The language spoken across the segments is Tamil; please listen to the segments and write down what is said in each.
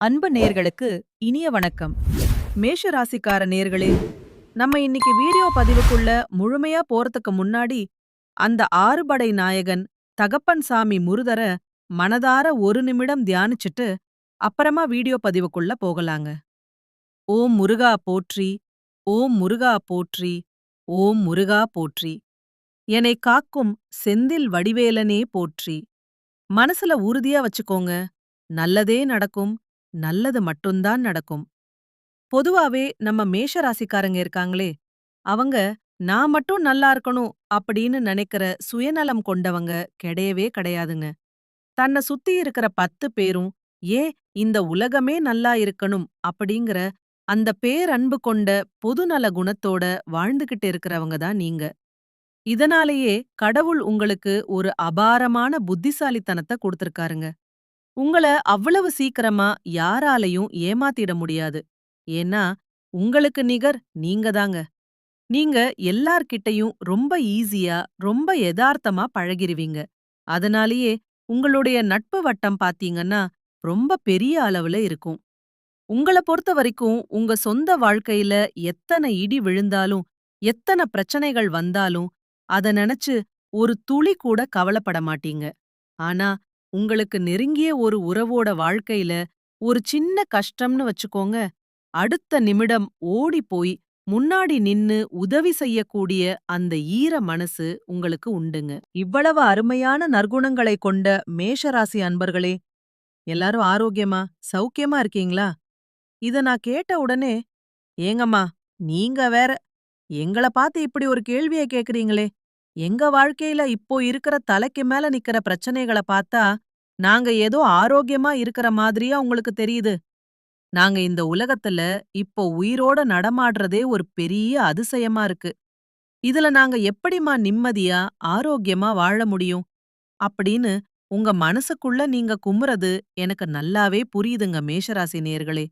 அன்பு நேர்களுக்கு இனிய வணக்கம். மேஷ ராசிக்கார நேர்களே, நம்ம இன்னைக்கு வீடியோ பதிவுக்குள்ள முழுமையா போறதுக்கு முன்னாடி, அந்த ஆறுபடை நாயகன் தகப்பன் சாமி முருதர மனதார ஒரு நிமிடம் தியானிச்சுட்டு, அப்புறமா வீடியோ பதிவுக்குள்ள போகலாங்க. ஓம் முருகா போற்றி, ஓம் முருகா போற்றி, ஓம் முருகா போற்றி. என்னை காக்கும் செந்தில் வடிவேலனே போற்றி. மனசுல உறுதியா வச்சுக்கோங்க. நல்லதே நடக்கும். நல்லது மட்டும்தான் நடக்கும். பொதுவாவே நம்ம மேஷ ராசிக்காரங்க இருக்காங்களே, அவங்க நான் மட்டும் நல்லா இருக்கணும் அப்படின்னு நினைக்கிற சுயநலம் கொண்டவங்க கிடையவே கிடையாதுங்க. தன்னை சுத்தி இருக்கிற 10 பேரும் ஏன் இந்த உலகமே நல்லா இருக்கணும் அப்படிங்கிற அந்த பேரன்பு கொண்ட பொதுநல குணத்தோட வாழ்ந்துகிட்டு இருக்கிறவங்க தான் நீங்க. இதனாலேயே கடவுள் உங்களுக்கு ஒரு அபாரமான புத்திசாலித்தனத்தை கொடுத்திருக்காருங்க. உங்கள அவ்வளவு சீக்கிரமா யாராலையும் ஏமாத்திட முடியாது. ஏன்னா, உங்களுக்கு நிகர் நீங்க தாங்க. நீங்க எல்லார்கிட்டயும் ரொம்ப ஈஸியா, ரொம்ப எதார்த்தமா பழகிருவீங்க. அதனாலேயே உங்களுடைய நட்பு வட்டம் பாத்தீங்கன்னா, ரொம்ப பெரிய அளவுல இருக்கும். உங்கள பொறுத்த வரைக்கும் உங்க சொந்த வாழ்க்கையில எத்தன இடி விழுந்தாலும், எத்தன பிரச்சனைகள் வந்தாலும், அத நெனச்சு ஒரு துளி கூட கவலைப்பட மாட்டீங்க. ஆனா, உங்களுக்கு நெருங்கிய ஒரு உறவோட வாழ்க்கையில ஒரு சின்ன கஷ்டம்னு வச்சுக்கோங்க, அடுத்த நிமிடம் ஓடி போய் முன்னாடி நின்னு உதவி செய்யக்கூடிய அந்த ஈர மனசு உங்களுக்கு உண்டுங்க. இவ்வளவு அருமையான நற்குணங்களை கொண்ட மேஷராசி அன்பர்களே, எல்லாரும் ஆரோக்கியமா, சௌக்கியமா இருக்கீங்களா? இத நான் கேட்ட உடனே, ஏங்கம்மா, நீங்க வேற எங்கள பார்த்து இப்படி ஒரு கேள்விய கேக்குறீங்களே! எங்க வாழ்க்கையில இப்போ இருக்கிற தலைக்கு மேல நிக்கிற பிரச்சனைகள பார்த்தா, நாங்க ஏதோ ஆரோக்கியமா இருக்கிற மாதிரியா உங்களுக்கு தெரியுது? நாங்க இந்த உலகத்துல இப்போ உயிரோட நடமாடுறதே ஒரு பெரிய அதிசயமா இருக்கு. இதுல நாங்க எப்படிம்மா நிம்மதியா, ஆரோக்கியமா வாழ முடியும்? அப்படின்னு உங்க மனசுக்குள்ள நீங்க குமுறது எனக்கு நல்லாவே புரியுதுங்க மேஷராசி நேயர்களே.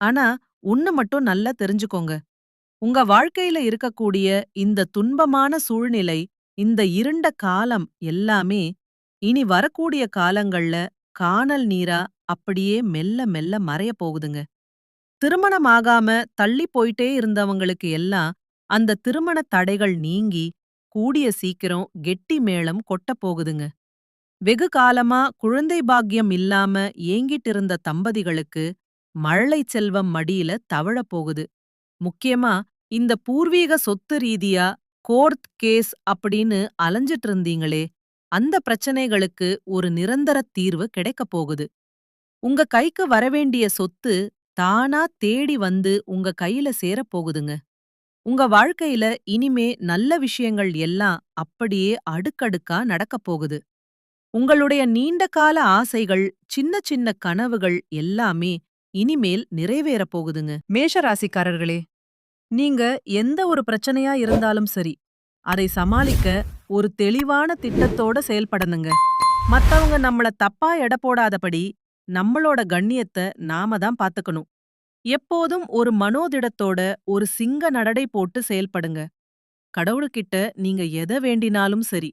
ஆனா, ஒண்ணு மட்டும் நல்லா தெரிஞ்சுக்கோங்க. உங்க வாழ்க்கையில இருக்கக்கூடிய இந்த துன்பமான சூழ்நிலை, இந்த இருண்ட காலம் எல்லாமே இனி வரக்கூடிய காலங்கள்ல கானல் நீரா அப்படியே மெல்ல மெல்ல மறையப் போகுதுங்க. திருமணம் ஆகாம தள்ளி போயிட்டே இருந்தவங்களுக்கு எல்லாம் அந்த திருமண தடைகள் நீங்கி கூடிய சீக்கிரம் கெட்டி மேளம் கொட்டப் போகுதுங்க. வெகு காலமா குழந்தை பாக்கியம் இல்லாம ஏங்கிட்டு இருந்த தம்பதிகளுக்கு மழலை செல்வம் மடியில தவழப் போகுது. முக்கியமா இந்த பூர்வீக சொத்து ரீதியா கோர்ட் கேஸ் அப்படின்னு அலைஞ்சிட்டு இருந்தீங்களே, அந்த பிரச்சனைகளுக்கு ஒரு நிரந்தர தீர்வு கிடைக்கப் போகுது. உங்க கைக்கு வரவேண்டிய சொத்து தானா தேடி வந்து உங்க கையில சேரப் போகுதுங்க. உங்க வாழ்க்கையில இனிமே நல்ல விஷயங்கள் எல்லாம் அப்படியே அடுக்கடுக்கா நடக்கப் போகுது. உங்களுடைய நீண்ட கால ஆசைகள், சின்ன சின்ன கனவுகள் எல்லாமே இனிமேல் நிறைவேறப் போகுதுங்க. மேஷ ராசிக்காரர்களே, நீங்க எந்த ஒரு பிரச்சனையா இருந்தாலும் சரி, அதை சமாளிக்க ஒரு தெளிவான திட்டத்தோட செயல்படணுங்க. மத்தவங்க நம்மள தப்பா எடை போடாதபடி நம்மளோட கண்ணியத்த நாம தான் பாத்துக்கணும். எப்போதும் ஒரு மனோதிடத்தோட ஒரு சிங்க நடடை போட்டு செயல்படுங்க. கடவுள்கிட்ட நீங்க எத வேண்டினாலும் சரி,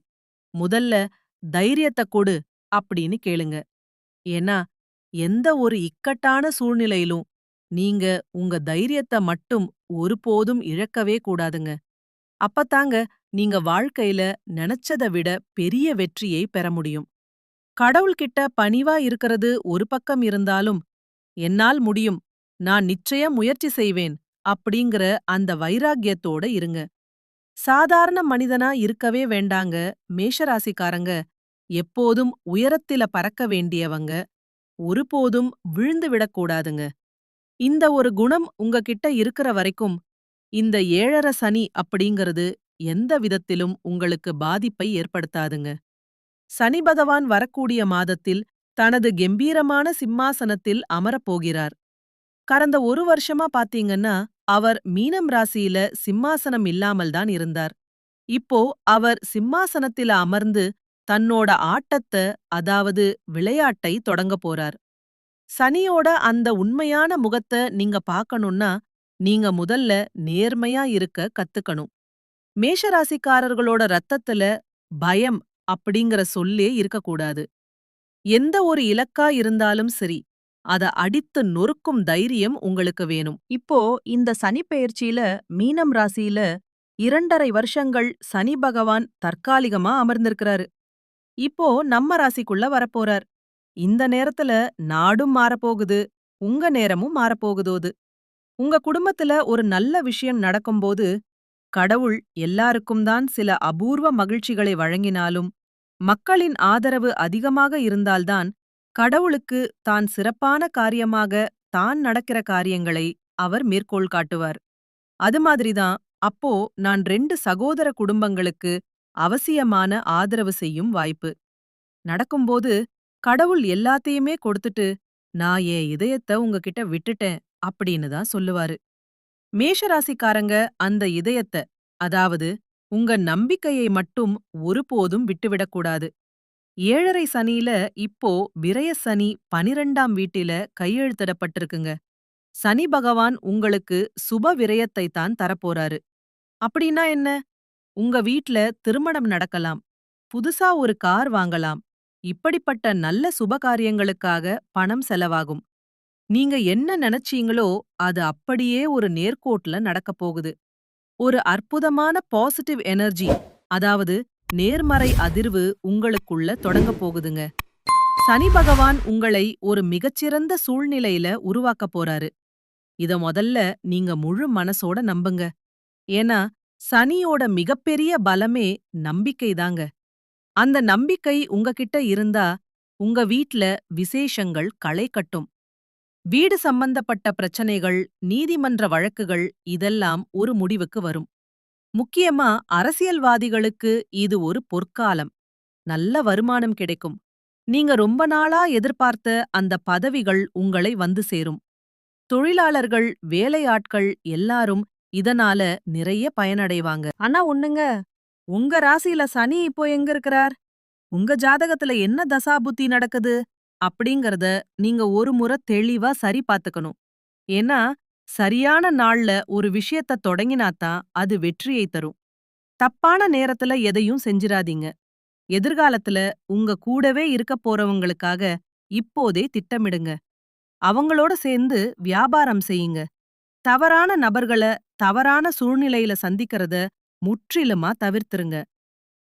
முதல்ல தைரியத்த கொடு அப்படின்னு கேளுங்க. ஏன்னா, எந்த ஒரு இக்கட்டான சூழ்நிலையிலும் நீங்க உங்க தைரியத்த மட்டும் ஒருபோதும் இழக்கவே கூடாதுங்க. அப்பத்தாங்க நீங்க வாழ்க்கையில நெனச்சத விட பெரிய வெற்றியை பெற முடியும். கடவுள்கிட்ட பணிவா இருக்கிறது ஒரு பக்கம் இருந்தாலும், என்னால் முடியும், நான் நிச்சயம் முயற்சி செய்வேன் அப்படிங்கிற அந்த வைராக்கியத்தோட இருங்க. சாதாரண மனிதனா இருக்கவே வேண்டாங்க மேஷராசிக்காரங்க. எப்போதும் உயரத்தில பறக்க வேண்டியவங்க. ஒருபோதும் விழுந்து விடக்கூடாதுங்க. இந்த ஒரு குணம் உங்ககிட்ட இருக்கிற வரைக்கும், இந்த 7:30 சனி அப்படிங்கிறது எந்த விதத்திலும் உங்களுக்கு பாதிப்பை ஏற்படுத்தாதுங்க. சனி பகவான் வரக்கூடிய மாதத்தில் தனது கெம்பீரமான சிம்மாசனத்தில் அமரப் போகிறார். கடந்த ஒரு வருஷமா பாத்தீங்கன்னா, அவர் மீனம் ராசியில சிம்மாசனம் இல்லாமல் தான் இருந்தார். இப்போ அவர் சிம்மாசனத்தில அமர்ந்து தன்னோட ஆட்டத்த, அதாவது விளையாட்டை தொடங்கப் போறார். சனியோட அந்த உண்மையான முகத்த நீங்க பார்க்கணும்னா, நீங்க முதல்ல நேர்மையா இருக்க கத்துக்கணும். மேஷராசிக்காரர்களோட ரத்தத்துல பயம் அப்படிங்கிற சொல்லே இருக்கக்கூடாது. எந்த ஒரு இலக்கா இருந்தாலும் சரி, அத அடித்து நொறுக்கும் தைரியம் உங்களுக்கு வேணும். இப்போ இந்த சனிப்பெயர்ச்சியில மீனம் ராசியில 2½ வருஷங்கள் சனி பகவான் தற்காலிகமா அமர்ந்திருக்கிறாரு. இப்போ நம்ம ராசிக்குள்ள வரப்போறார். இந்த நேரத்துல நாடும் மாறப்போகுது, உங்க நேரமும் மாறப்போகுதோது. உங்க குடும்பத்துல ஒரு நல்ல விஷயம் நடக்கும்போது, கடவுள் எல்லாருக்கும் தான் சில அபூர்வ மகிழ்ச்சிகளை வழங்கினாலும், மக்களின் ஆதரவு அதிகமாக இருந்தால்தான், கடவுளுக்கு தான் சிறப்பான காரியமாக தான் நடக்கிற காரியங்களை அவர் மேற்கோள் காட்டுவார். அது மாதிரிதான் அப்போ நான் 2 சகோதர குடும்பங்களுக்கு அவசியமான ஆதரவு செய்யும் வாய்ப்பு நடக்கும்போது, கடவுள் எல்லாத்தையுமே கொடுத்துட்டு, நான் என் இதயத்த உங்ககிட்ட விட்டுட்டேன் அப்படின்னு தான் சொல்லுவாரு. மேஷராசிக்காரங்க அந்த இதயத்த, அதாவது உங்க நம்பிக்கையை மட்டும் ஒருபோதும் விட்டுவிடக்கூடாது. 7:30 சனியில இப்போ விரய சனி 12ஆம் வீட்டில கையெழுத்திடப்பட்டிருக்குங்க. சனி பகவான் உங்களுக்கு சுப விரயத்தை தான் தரப்போறாரு. அப்படின்னா என்ன? உங்க வீட்ல திருமணம் நடக்கலாம். புதுசா ஒரு கார் வாங்கலாம். இப்படிப்பட்ட நல்ல சுபகாரியங்களுக்காக பணம் செலவாகும். நீங்க என்ன நினைச்சீங்களோ அது அப்படியே ஒரு நேர்கோட்டுல நடக்கப் போகுது. ஒரு அற்புதமான பாசிட்டிவ் எனர்ஜி, அதாவது நேர்மறை அதிர்வு உங்களுக்குள்ள தொடங்கப் போகுதுங்க. சனி பகவான் உங்களை ஒரு மிகச்சிறந்த சூழ்நிலையில உருவாக்கப் போறாரு. இத முதல்ல நீங்க முழு மனசோட நம்புங்க. ஏன்னா சனியோட மிகப்பெரிய பலமே நம்பிக்கைதாங்க. அந்த நம்பிக்கை உங்ககிட்ட இருந்தா உங்க வீட்ல விசேஷங்கள் களை கட்டும். வீடு சம்பந்தப்பட்ட பிரச்சனைகள், நீதிமன்ற வழக்குகள் இதெல்லாம் ஒரு முடிவுக்கு வரும். முக்கியமா அரசியல்வாதிகளுக்கு இது ஒரு பொற்காலம். நல்ல வருமானம் கிடைக்கும். நீங்க ரொம்ப நாளா எதிர்பார்த்த அந்த பதவிகள் உங்களை வந்து சேரும். தொழிலாளர்கள், வேலையாட்கள் எல்லாரும் இதனால நிறைய பயனடைவாங்க. ஆனா ஒண்ணுங்க, உங்க ராசியில சனி இப்போ எங்க இருக்கிறார்? உங்க ஜாதகத்துல என்ன தசாபுத்தி நடக்குது? அப்படிங்கறத நீங்க ஒரு முறை தெளிவா சரி பாத்துக்கணும். ஏன்னா, சரியான நாள்ல ஒரு விஷயத்த தொடங்கினாதான் அது வெற்றியை தரும். தப்பான நேரத்துல எதையும் செஞ்சிராதீங்க. எதிர்காலத்துல உங்க கூடவே இருக்கப் போறவங்களுக்காக இப்போதே திட்டமிடுங்க. அவங்களோட சேர்ந்து வியாபாரம் செய்யுங்க. தவறான நபர்கள தவறான சூழ்நிலையில சந்திக்கிறத முற்றிலுமா தவிர்த்திருங்க.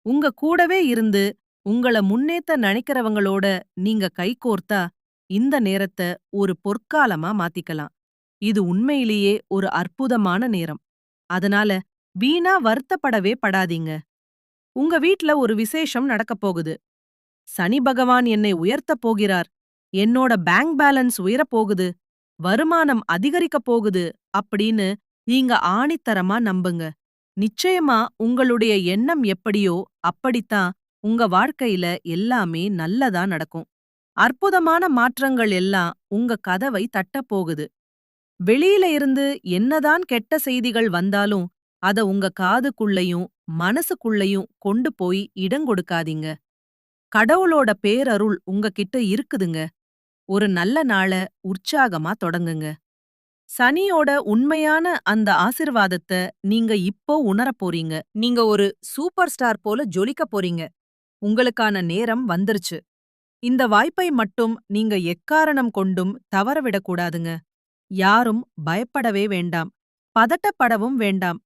உங்க கூடவே இருந்து உங்கள முன்னேத்த நினைக்கிறவங்களோட நீங்க கைகோர்த்தா இந்த நேரத்த ஒரு பொற்காலமா மாத்திக்கலாம். இது உண்மையிலேயே ஒரு அற்புதமான நேரம். அதனால வீணா வருத்தப்படவே படாதீங்க. உங்க வீட்ல ஒரு விசேஷம் நடக்கப் போகுது. சனி பகவான் என்னை உயர்த்தப் போகிறார். என்னோட பேங்க் பேலன்ஸ் உயரப் போகுது. வருமானம் அதிகரிக்கப் போகுது அப்படின்னு நீங்க ஆணித்தரமா நம்புங்க. நிச்சயமா உங்களுடைய எண்ணம் எப்படியோ அப்படித்தான் உங்க வாழ்க்கையில எல்லாமே நல்லதா நடக்கும். அற்புதமான மாற்றங்கள் எல்லாம் உங்க கதவை தட்டப் போகுது. வெளியில இருந்து என்னதான் கெட்ட செய்திகள் வந்தாலும் அத உங்க காதுக்குள்ளயும் மனசுக்குள்ளயும் கொண்டு போய் இடங்கொடுக்காதீங்க. கடவுளோட பேரருள் உங்ககிட்ட இருக்குதுங்க. ஒரு நல்ல நாள உற்சாகமா தொடங்குங்க. சனியோட உண்மையான அந்த ஆசிர்வாதத்த நீங்க இப்போ உணரப் போறீங்க. நீங்க ஒரு சூப்பர் ஸ்டார் போல ஜொலிக்கப் போறீங்க. உங்களுக்கான நேரம் வந்துருச்சு. இந்த வாய்ப்பை மட்டும் நீங்க எக்காரணம் கொண்டும் தவறவிடக்கூடாதுங்க. யாரும் பயப்படவே வேண்டாம். பதட்டப்படவும் வேண்டாம்.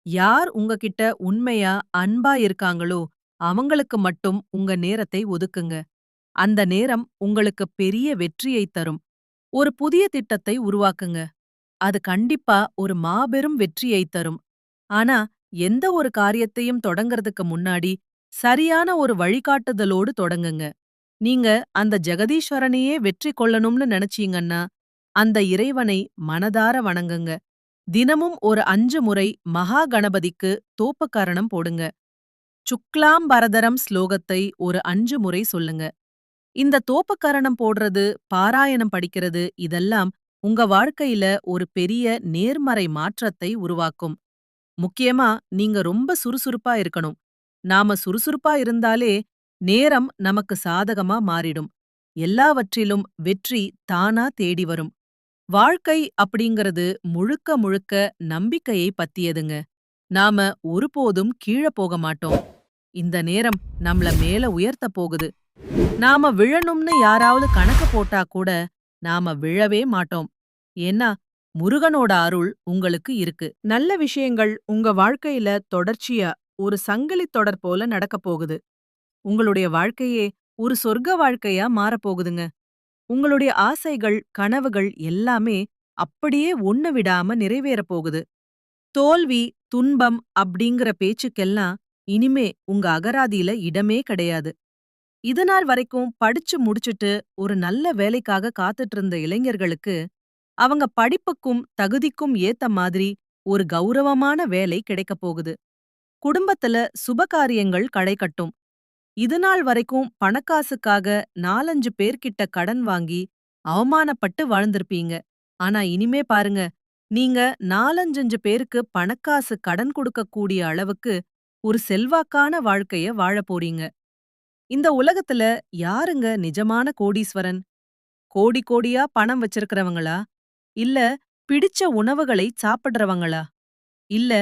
யார் உங்ககிட்ட உண்மையா அன்பா இருக்காங்களோ அவங்களுக்கு மட்டும் உங்க நேரத்தை ஒதுக்குங்க. அந்த நேரம் உங்களுக்கு பெரிய வெற்றியைத் தரும். ஒரு புதிய திட்டத்தை உருவாக்குங்க. அது கண்டிப்பா ஒரு மாபெரும் வெற்றியைத் தரும். ஆனா எந்த ஒரு காரியத்தையும் தொடங்கறதுக்கு முன்னாடி சரியான ஒரு வழிகாட்டுதலோடு தொடங்குங்க. நீங்க அந்த ஜெகதீஸ்வரனையே வெற்றி கொள்ளணும்னு நினைச்சீங்கன்னா அந்த இறைவனை மனதார வணங்குங்க. தினமும் ஒரு 5 முறை மகா கணபதிக்கு தோப்புக்கரணம் போடுங்க. சுக்லாம் பரதரம் ஸ்லோகத்தை ஒரு 5 முறை சொல்லுங்க. இந்த தோப்புக்கரணம் போடுறது, பாராயணம் படிக்கிறது இதெல்லாம் உங்க வாழ்க்கையில ஒரு பெரிய நேர்மறை மாற்றத்தை உருவாக்கும். முக்கியமா நீங்க ரொம்ப சுறுசுறுப்பா இருக்கணும். நாம சுறுசுறுப்பா இருந்தாலே நேரம் நமக்கு சாதகமா மாறிடும். எல்லாவற்றிலும் வெற்றி தானா தேடி வரும். வாழ்க்கை அப்படிங்கிறது முழுக்க முழுக்க நம்பிக்கையை பத்தியதுங்க. நாம ஒருபோதும் கீழ போக மாட்டோம். இந்த நேரம் நம்மள மேல உயர்த்த போகுது. நாம விழணும்னு யாராவது கணக்கு போட்டா கூட நாம விழவே மாட்டோம். ஏன்னா முருகனோட அருள் உங்களுக்கு இருக்கு. நல்ல விஷயங்கள் உங்க வாழ்க்கையில தொடர்ச்சியா ஒரு சங்கிலித் தொடர் போல நடக்கப் போகுது. உங்களுடைய வாழ்க்கையே ஒரு சொர்க்க வாழ்க்கையா மாறப்போகுதுங்க. உங்களுடைய ஆசைகள், கனவுகள் எல்லாமே அப்படியே ஒண்ணு விடாம நிறைவேறப் போகுது. தோல்வி, துன்பம் அப்படிங்கிற பேச்சுக்கெல்லாம் இனிமே உங்க அகராதியில இடமே கிடையாது. இதுநாள் வரைக்கும் படிச்சு முடிச்சுட்டு ஒரு நல்ல வேலைக்காக காத்துட்டு இருந்த இளைஞர்களுக்கு அவங்க படிப்புக்கும் தகுதிக்கும் ஏத்த மாதிரி ஒரு கௌரவமான வேலை கிடைக்கப் போகுது. குடும்பத்துல சுபகாரியங்கள் களை கட்டும். இதுநாள் வரைக்கும் பணக்காசுக்காக 4-5 பேர்கிட்ட கடன் வாங்கி அவமானப்பட்டு வாழ்ந்திருப்பீங்க. ஆனா இனிமே பாருங்க, நீங்க 4-5 பேருக்கு பணக்காசு கடன் கொடுக்கக்கூடிய அளவுக்கு ஒரு செல்வாக்கான வாழ்க்கைய வாழப் போறீங்க. இந்த உலகத்துல யாருங்க நிஜமான கோடீஸ்வரன்? கோடி கோடியா பணம் வச்சிருக்கிறவங்களா? இல்ல பிடிச்ச உணவுகளை சாப்பிடுறவங்களா? இல்ல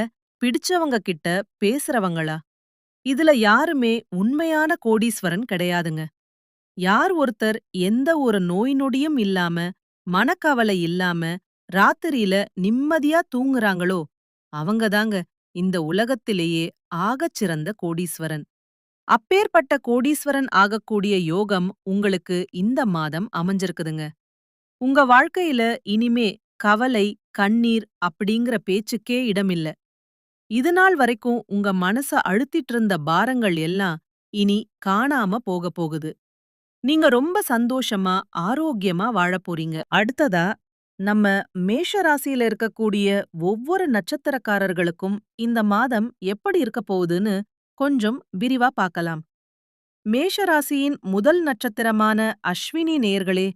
பிடிச்சவங்க கிட்ட பேசுறவங்களா? இதுல யாருமே உண்மையான கோடீஸ்வரன் கிடையாதுங்க. யார் ஒருத்தர் எந்த ஒரு நோய் நொடியும் இல்லாம, மனக்கவலை இல்லாம, ராத்திரியில நிம்மதியா தூங்குறாங்களோ, அவங்கதாங்க இந்த உலகத்திலேயே ஆகச்சிறந்த கோடீஸ்வரன். அப்பேற்பட்ட கோடீஸ்வரன் ஆகக்கூடிய யோகம் உங்களுக்கு இந்த மாதம் அமைஞ்சிருக்குதுங்க. உங்க வாழ்க்கையில இனிமே கவலை, கண்ணீர் அப்படிங்கிற பேச்சுக்கே இடமில்ல. இதுநாள் வரைக்கும் உங்க மனச அழுத்திட்டு இருந்த பாரங்கள் எல்லாம் இனி காணாம போகப் போகுது. நீங்க ரொம்ப சந்தோஷமா, ஆரோக்கியமா வாழப் போறீங்க. அடுத்ததா, நம்ம மேஷ ராசியில இருக்கக்கூடிய ஒவ்வொரு நட்சத்திரக்காரர்களுக்கும் இந்த மாதம் எப்படி இருக்கப் போகுதுன்னு கொஞ்சம் விரிவா பார்க்கலாம். மேஷ ராசியின் முதல் நட்சத்திரமான அஸ்வினி நேயர்களே,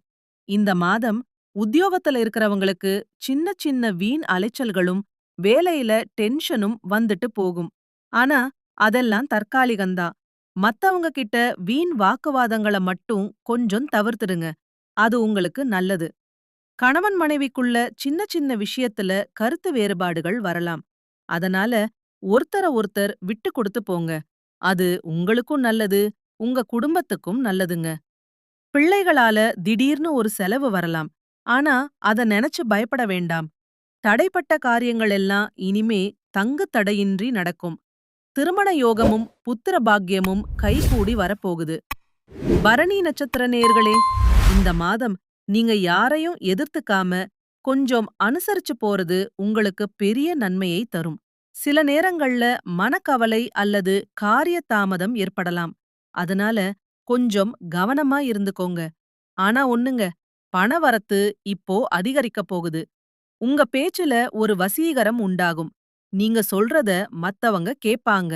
இந்த மாதம் உத்தியோகத்துல இருக்கிறவங்களுக்கு சின்ன சின்ன வீண் அலைச்சல்களும், வேலையில டென்ஷனும் வந்துட்டு போகும். ஆனா, அதெல்லாம் தற்காலிகம்தான். மத்தவங்க கிட்ட வீண் வாக்குவாதங்கள மட்டும் கொஞ்சம் தவிர்த்துடுங்க. அது உங்களுக்கு நல்லது. கணவன் மனைவிக்குள்ள சின்ன சின்ன விஷயத்துல கருத்து வேறுபாடுகள் வரலாம். அதனால ஒருத்தர ஒருத்தர் விட்டு கொடுத்து போங்க. அது உங்களுக்கும் நல்லது, உங்க குடும்பத்துக்கும் நல்லதுங்க. பிள்ளைகளால திடீர்னு ஒரு செலவு வரலாம். ஆனா அத நெனச்சு பயப்பட வேண்டாம். தடைப்பட்ட காரியங்கள் எல்லாம் இனிமே தங்கு தடையின்றி நடக்கும். திருமண யோகமும் புத்திர பாக்கியமும் கைகூடி வரப்போகுது. பரணி நட்சத்திர நேயர்களே, இந்த மாதம் நீங்க யாரையும் எதிர்த்துக்காம கொஞ்சம் அனுசரிச்சு போறது உங்களுக்கு பெரிய நன்மையை தரும். சில நேரங்கள்ல மனக்கவலை அல்லது காரிய தாமதம் ஏற்படலாம். அதனால கொஞ்சம் கவனமா இருந்துக்கோங்க. ஆனா ஒண்ணுங்க, பணவரத்து இப்போ அதிகரிக்கப் போகுது. உங்க பேச்சுல ஒரு வசீகரம் உண்டாகும். நீங்க சொல்றத மத்தவங்க கேப்பாங்க.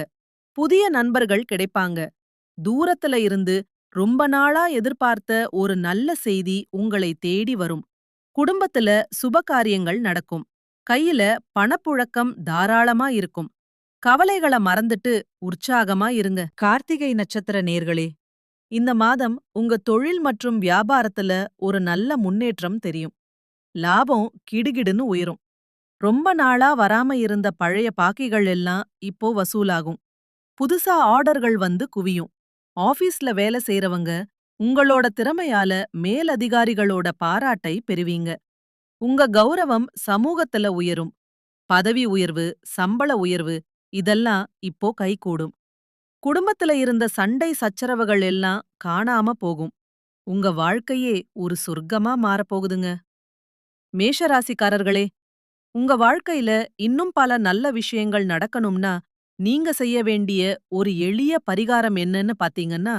புதிய நண்பர்கள் கிடைப்பாங்க. தூரத்துல இருந்து ரொம்ப நாளா எதிர்பார்த்த ஒரு நல்ல செய்தி உங்களை தேடி வரும். குடும்பத்துல சுபகாரியங்கள் நடக்கும். கையில பணப்புழக்கம் தாராளமா இருக்கும். கவலைகள மறந்துட்டு உற்சாகமா இருங்க. கார்த்திகை நட்சத்திர நேர்களே, இந்த மாதம் உங்க தொழில் மற்றும் வியாபாரத்துல ஒரு நல்ல முன்னேற்றம் தெரியும். லாபம் கிடுகிடுன்னு உயரும். ரொம்ப நாளா வராம இருந்த பழைய பாக்கிகள் எல்லாம் இப்போ வசூலாகும். புதுசா ஆர்டர்கள் வந்து குவியும். ஆபீஸ்ல வேலை செய்றவங்க உங்களோட திறமையால மேலதிகாரிகளோட பாராட்டை பெறுவீங்க. உங்க கௌரவம் சமூகத்துல உயரும். பதவி உயர்வு, சம்பள உயர்வு இதெல்லாம் இப்போ கைகூடும். குடும்பத்துல இருந்த சண்டை சச்சரவுகள் எல்லாம் காணாம போகும். உங்க வாழ்க்கையே ஒரு சொர்க்கமா மாறப்போகுதுங்க. மேஷராசிக்காரர்களே, உங்க வாழ்க்கையில இன்னும் பல நல்ல விஷயங்கள் நடக்கணும்னா நீங்க செய்ய வேண்டிய ஒரு எளிய பரிகாரம் என்னன்னு பாத்தீங்கன்னா,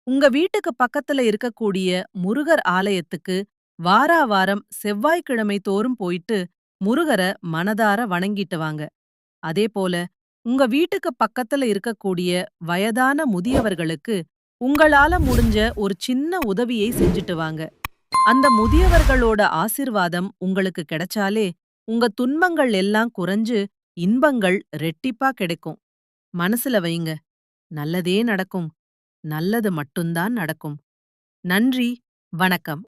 உங்க வீட்டுக்கு பக்கத்துல இருக்கக்கூடிய முருகர் ஆலயத்துக்கு வாரா வாரம் செவ்வாய்க்கிழமை தோறும் போயிட்டு முருகர மனதார வணங்கிட்டு வாங்க. அதேபோல உங்க வீட்டுக்கு பக்கத்துல இருக்கக்கூடிய வயதான முதியவர்களுக்கு உங்களால முடிஞ்ச ஒரு சின்ன உதவியை செஞ்சுட்டு வாங்க. அந்த முதியவர்களோட ஆசிர்வாதம் உங்களுக்கு கிடைச்சாலே உங்க துன்பங்கள் எல்லாம் குறைஞ்சு இன்பங்கள் ரெட்டிப்பா கிடைக்கும். மனசுல வைங்க, நல்லதே நடக்கும். நல்லது மட்டும்தான் நடக்கும். நன்றி, வணக்கம்.